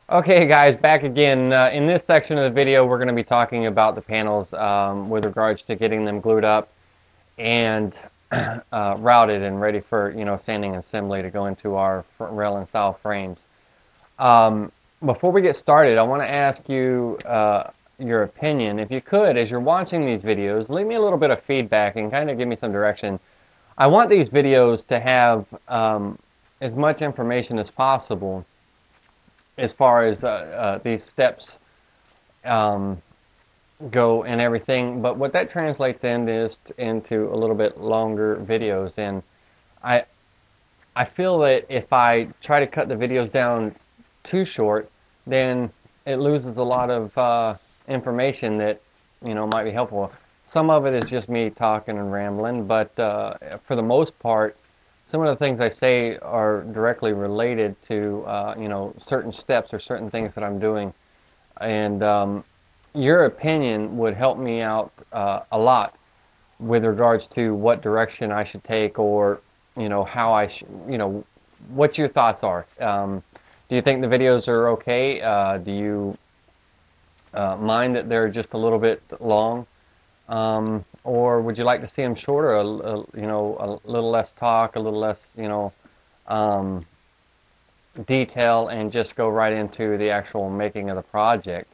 Okay guys, back again. In this section of the video we're going to be talking about the panels with regards to getting them glued up and routed and ready for sanding and assembly to go into our rail and style frames. Before we get started, I want to ask you your opinion. If you could, as you're watching these videos, leave me a little bit of feedback and kind of give me some direction. I want these videos to have as much information as possible as far as these steps go and everything, but what that translates into a little bit longer videos, and I I feel that if I try to cut the videos down too short, then it loses a lot of information that might be helpful. Some of it is just me talking and rambling, but for the most part, some of the things I say are directly related to certain steps or certain things that I'm doing, and your opinion would help me out a lot with regards to what direction I should take, or how I what your thoughts are. Do you think the videos are okay? Do you mind that they're just a little bit long? Or would you like to see them shorter, a little less talk, a little less, um, detail, and just go right into the actual making of the project?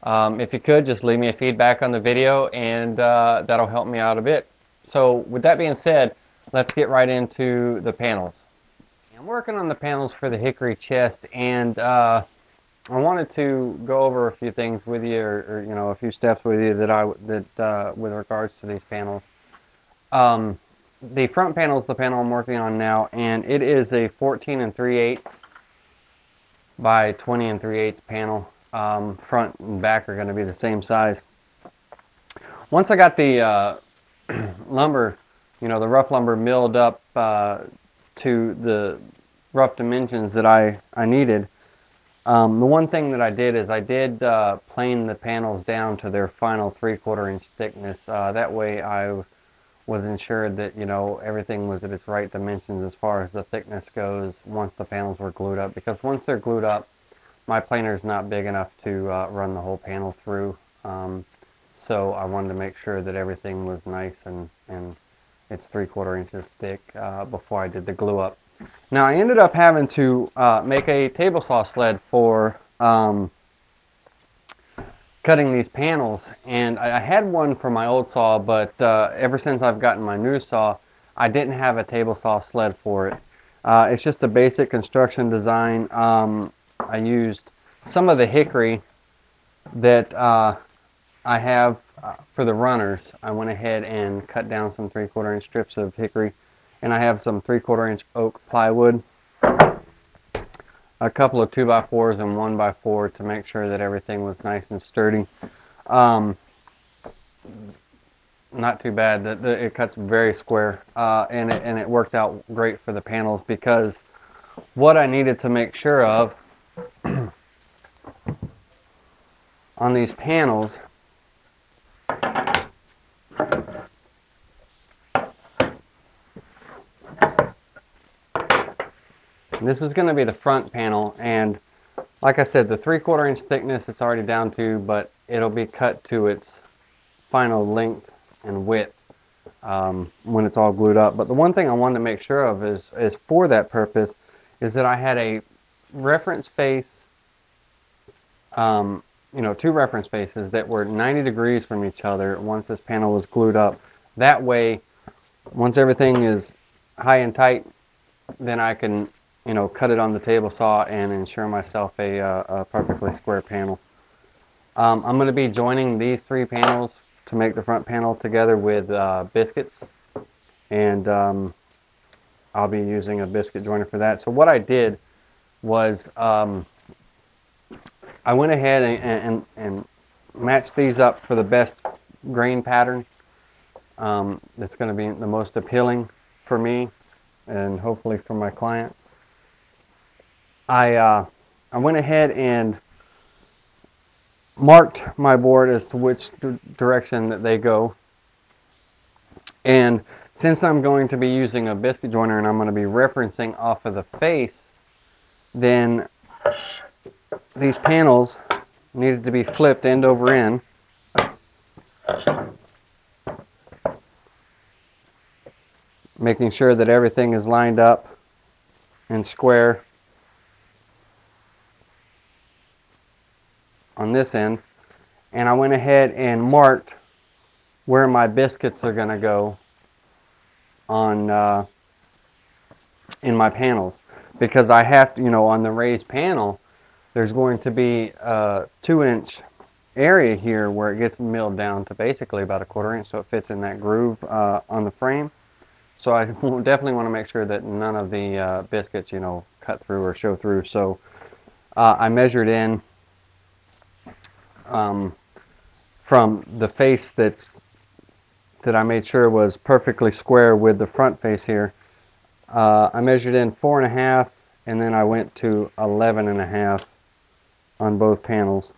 If you could, just leave me a feedback on the video, and that'll help me out a bit. So with that being said, let's get right into the panels. I'm working on the panels for the Hickory Chest, and I wanted to go over a few things with you, or a few steps with you that with regards to these panels. The front panel is the panel I'm working on now, and it is a 14 3/8 by 20 3/8 panel. Front and back are going to be the same size. Once I got the lumber, the rough lumber milled up to the rough dimensions that I needed, the one thing that I did is I did plane the panels down to their final 3/4 inch thickness. That way I was ensured that everything was at its right dimensions as far as the thickness goes once the panels were glued up, because once they're glued up, my planer is not big enough to run the whole panel through. So I wanted to make sure that everything was nice and it's 3/4 inches thick before I did the glue up. Now I ended up having to make a table saw sled for cutting these panels, and I had one for my old saw, but ever since I've gotten my new saw, I didn't have a table saw sled for it. It's just a basic construction design. I used some of the hickory that I have for the runners. I went ahead and cut down some 3/4 inch strips of hickory, and I have some 3/4 inch oak plywood, a couple of 2x4s and 1x4 to make sure that everything was nice and sturdy. Not too bad. It cuts very square, and it worked out great for the panels, because what I needed to make sure of on these panels this is going to be the front panel, and like I said, the 3/4 inch thickness it's already down to, but it'll be cut to its final length and width when it's all glued up. But the one thing I wanted to make sure of is for that purpose is that I had a reference face, two reference faces that were 90 degrees from each other once this panel was glued up. That way, once everything is high and tight, then I can cut it on the table saw and ensure myself a perfectly square panel. I'm going to be joining these three panels to make the front panel together with biscuits, and I'll be using a biscuit joiner for that. So what I did was I went ahead and matched these up for the best grain pattern that's going to be the most appealing for me and hopefully for my client. I went ahead and marked my board as to which direction that they go, and since I'm going to be using a biscuit joiner and I'm going to be referencing off of the face, then these panels needed to be flipped end over end. Making sure that everything is lined up and square on this end. And I went ahead and marked where my biscuits are going to go on in my panels, because I have to, on the raised panel, there's going to be a 2-inch area here where it gets milled down to basically about a 1/4 inch, so it fits in that groove on the frame. So I definitely want to make sure that none of the biscuits, cut through or show through. So I measured in from the face that I made sure was perfectly square with the front face here. I measured in 4.5, and then I went to 11.5 on both panels.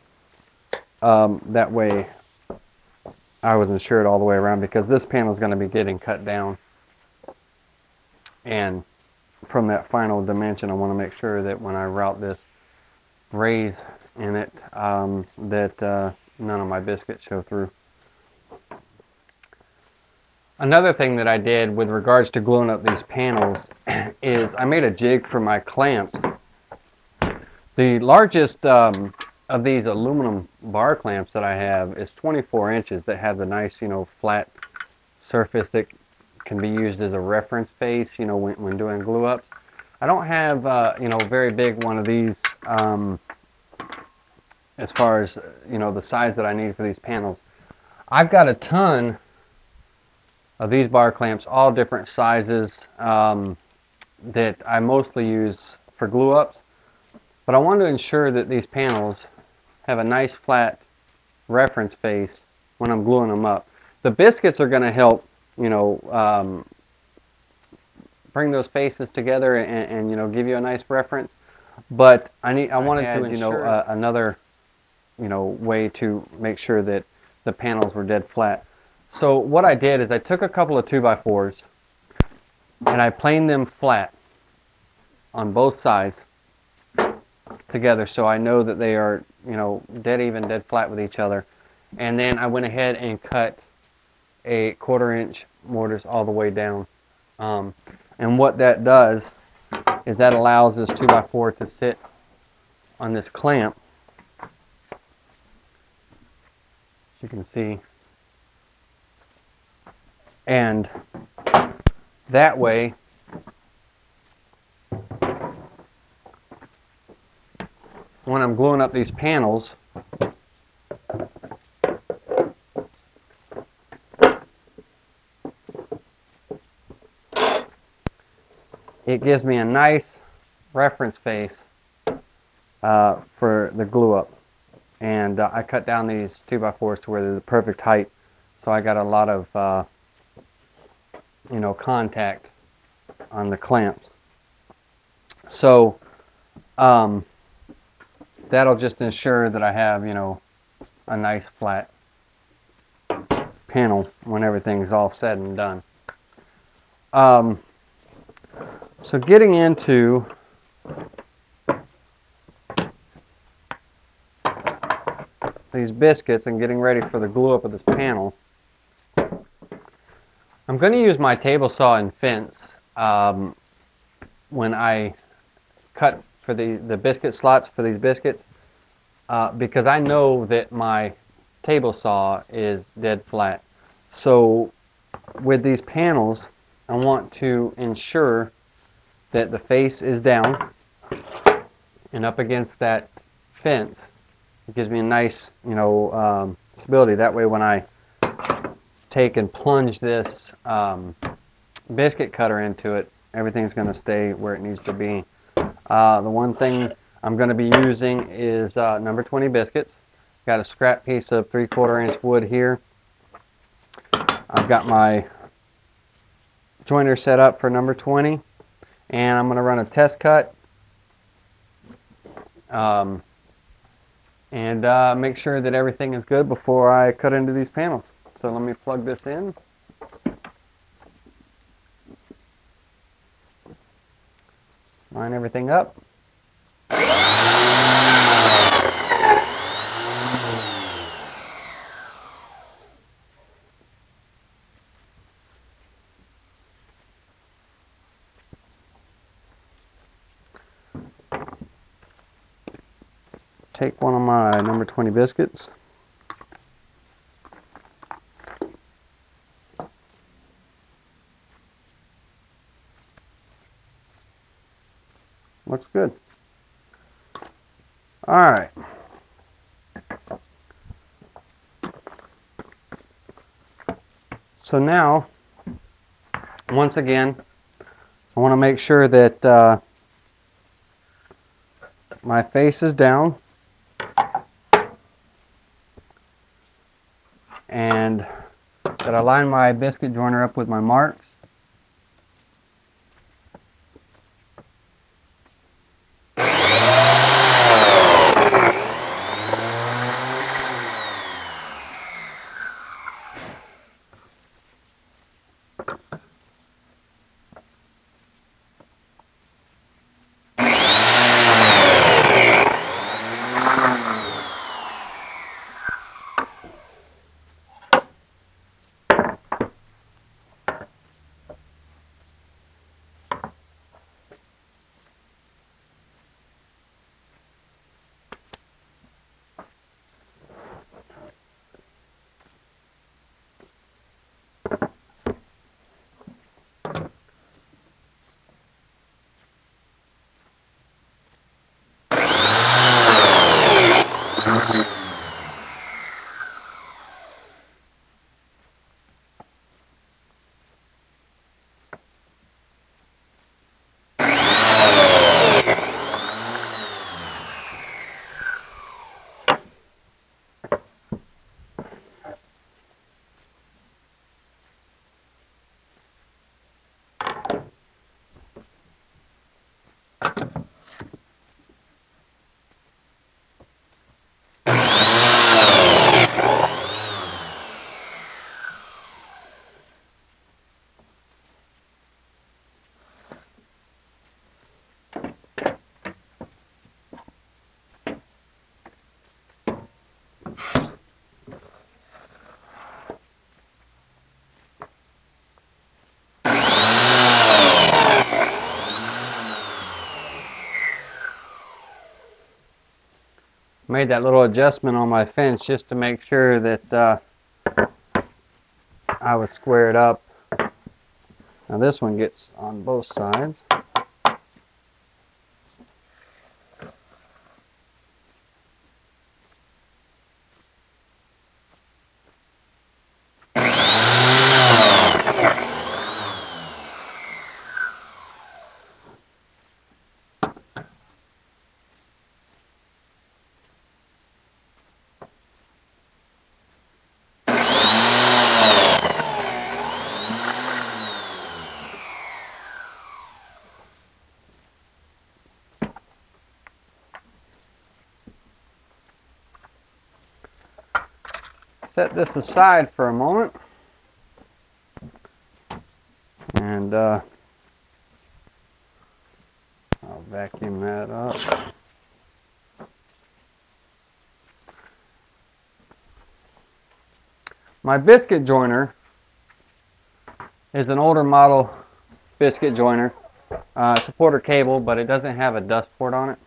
That way I wasn't sure it all the way around, because this panel is going to be getting cut down. And from that final dimension, I want to make sure that when I route this raise in it, that none of my biscuits show through. Another thing that I did with regards to gluing up these panels is I made a jig for my clamps. The largest of these aluminum bar clamps that I have is 24 inches that have the nice, flat surface that can be used as a reference face, when doing glue ups. I don't have, a very big one of these as far as, the size that I need for these panels. I've got a ton of these bar clamps, all different sizes, that I mostly use for glue ups. But I want to ensure that these panels have a nice flat reference face when I'm gluing them up. The biscuits are going to help, bring those faces together and give you a nice reference. But I wanted to ensure another way to make sure that the panels were dead flat. So what I did is I took a couple of 2x4s and I planed them flat on both sides together, so I know that they are, dead even, dead flat with each other. And then I went ahead and cut a 1/4 inch mortise all the way down. And what that does is that allows this 2x4 to sit on this clamp. As you can see. And that way, when I'm gluing up these panels, it gives me a nice reference face for the glue up. And I cut down these 2x4s to where they're the perfect height, so I got a lot of contact on the clamps. So that'll just ensure that I have, a nice flat panel when everything's all said and done. So getting into these biscuits and getting ready for the glue up of this panel, I'm going to use my table saw and fence when I cut for the biscuit slots for these biscuits, because I know that my table saw is dead flat. So with these panels, I want to ensure that the face is down and up against that fence. It gives me a nice, stability. That way when I take and plunge this biscuit cutter into it, everything's going to stay where it needs to be. The one thing I'm going to be using is number 20 biscuits. Got a scrap piece of 3/4 inch wood here. I've got my joiner set up for number 20, and I'm going to run a test cut and make sure that everything is good before I cut into these panels. So let me plug this in. Line everything up. take one of my number 20 biscuits. Looks good. All right. So now, once again, I want to make sure that my face is down and that I line my biscuit joiner up with my marks. Made that little adjustment on my fence just to make sure that I was squared up. Now this one gets on both sides. Set this aside for a moment, and I'll vacuum that up. My biscuit joiner is an older model biscuit joiner. It's a Porter cable, but it doesn't have a dust port on it.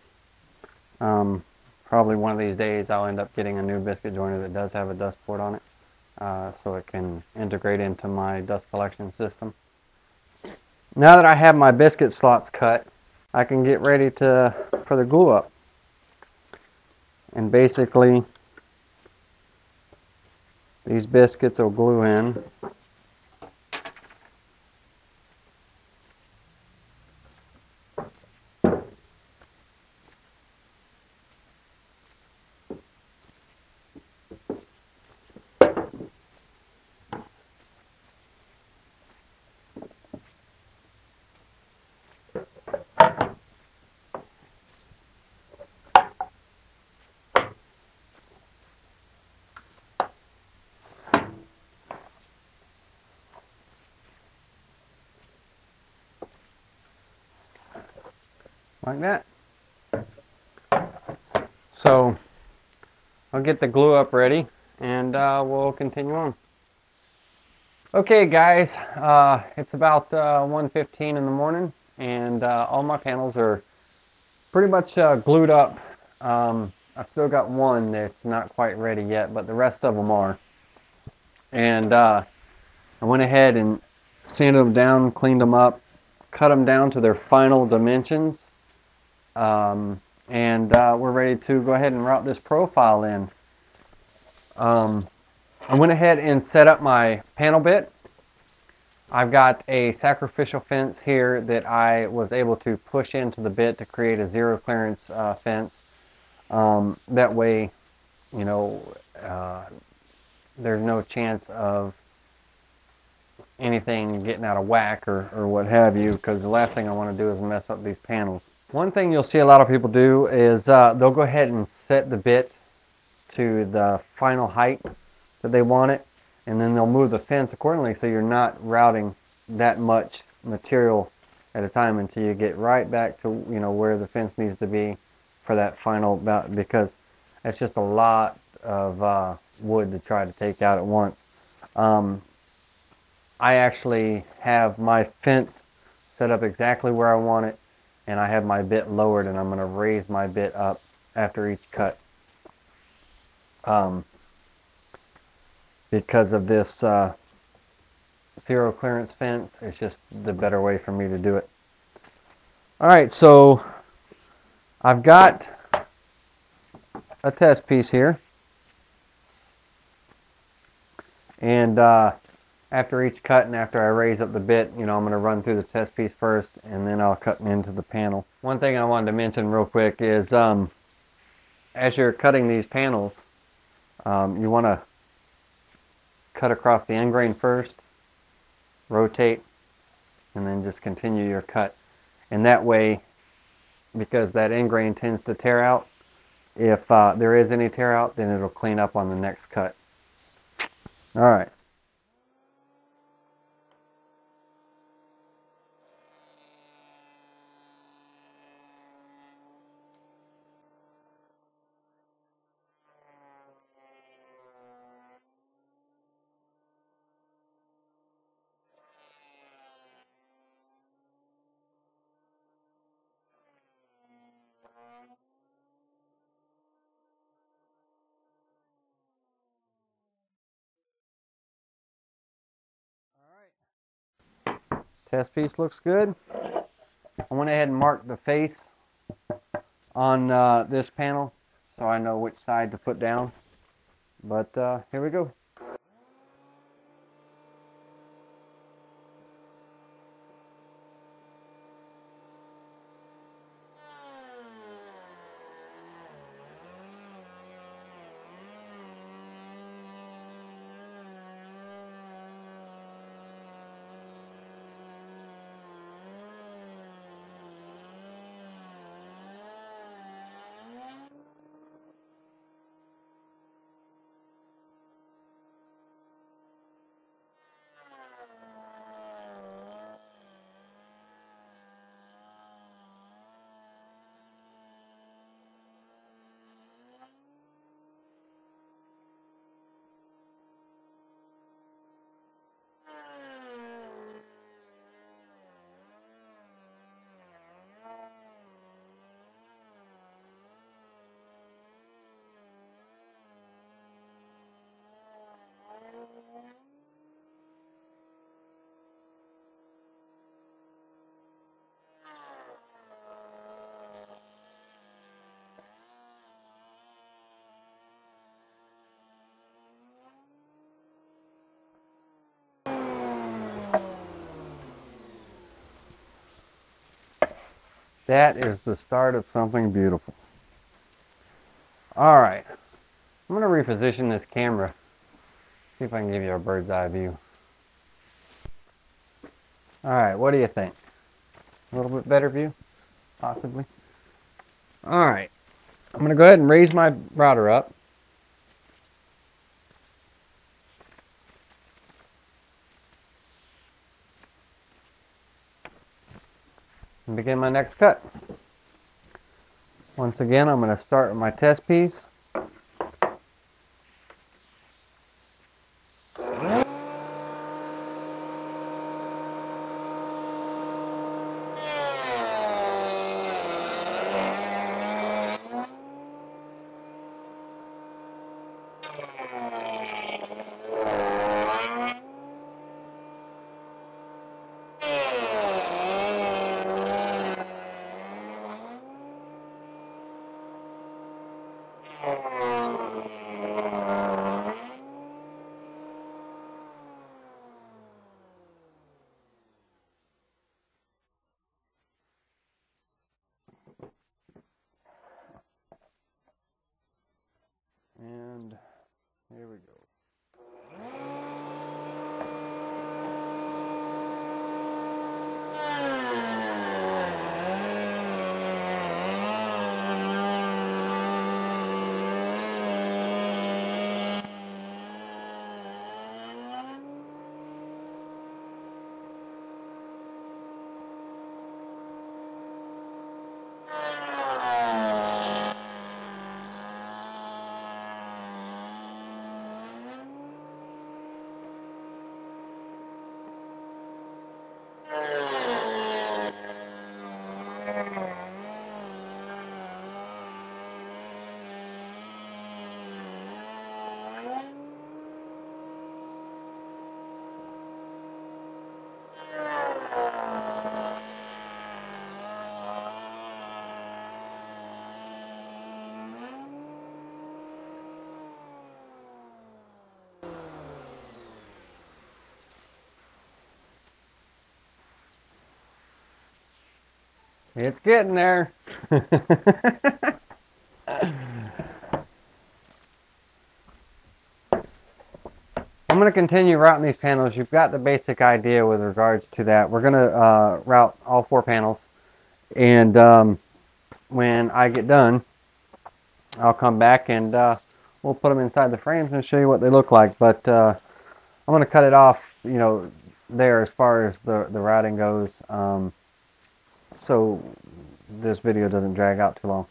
Probably one of these days I'll end up getting a new biscuit joiner that does have a dust port on it, so it can integrate into my dust collection system. Now that I have my biscuit slots cut, I can get ready for the glue up. And basically, these biscuits will glue in. Like that. So I'll get the glue up ready and we'll continue on. Okay guys, it's about 1:15 in the morning and all my panels are pretty much glued up. I've still got one that's not quite ready yet, but the rest of them are. And I went ahead and sanded them down, cleaned them up, cut them down to their final dimensions, and we're ready to go ahead and route this profile in. I went ahead and set up my panel bit. I've got a sacrificial fence here that I was able to push into the bit to create a zero clearance fence. That way, you know, there's no chance of anything getting out of whack or what have you, because the last thing I want to do is mess up these panels. One thing you'll see a lot of people do is they'll go ahead and set the bit to the final height that they want it, and then they'll move the fence accordingly, so you're not routing that much material at a time until you get right back to, you know, where the fence needs to be for that final, because it's just a lot of wood to try to take out at once. I actually have my fence set up exactly where I want it, and I have my bit lowered, and I'm going to raise my bit up after each cut. Because of this zero clearance fence, it's just the better way for me to do it. Alright, so I've got a test piece here, and after each cut and after I raise up the bit, you know, I'm going to run through the test piece first, and then I'll cut into the panel. One thing I wanted to mention real quick is as you're cutting these panels, you want to cut across the end grain first, rotate, and then just continue your cut. And that way, because that end grain tends to tear out, if there is any tear out, then it'll clean up on the next cut. Alright. Test piece looks good. I went ahead and marked the face on this panel so I know which side to put down. But here we go. That is the start of something beautiful. Alright, I'm going to reposition this camera, see if I can give you a bird's eye view. Alright, what do you think? A little bit better view? Possibly. Alright, I'm going to go ahead and raise my router up. And begin my next cut. Once again, I'm going to start with my test piece. It's getting there. I'm going to continue routing these panels. You've got the basic idea with regards to that. We're going to route all 4 panels, and when I get done, I'll come back and we'll put them inside the frames and show you what they look like. But I'm going to cut it off, there as far as the routing goes, so this video doesn't drag out too long.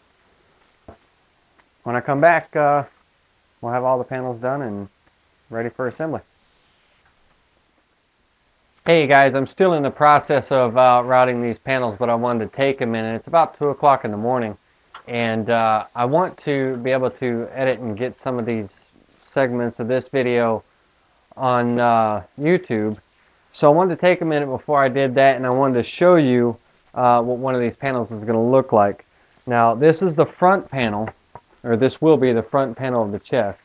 When I come back, we'll have all the panels done and ready for assembly. Hey guys, I'm still in the process of routing these panels, but I wanted to take a minute. It's about 2 o'clock in the morning, and I want to be able to edit and get some of these segments of this video on YouTube. So I wanted to take a minute before I did that, and I wanted to show you what one of these panels is going to look like. Now, this is the front panel, or this will be the front panel of the chest,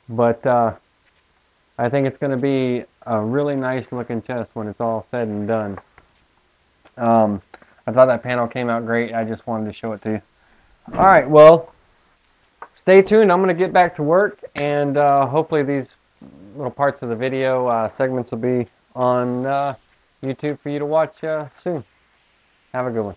but I think it's going to be a really nice looking chest when it's all said and done. I thought that panel came out great. I just wanted to show it to you. Alright, well, stay tuned. I'm going to get back to work, and hopefully these little parts of the video segments will be on YouTube for you to watch soon. Have a good one.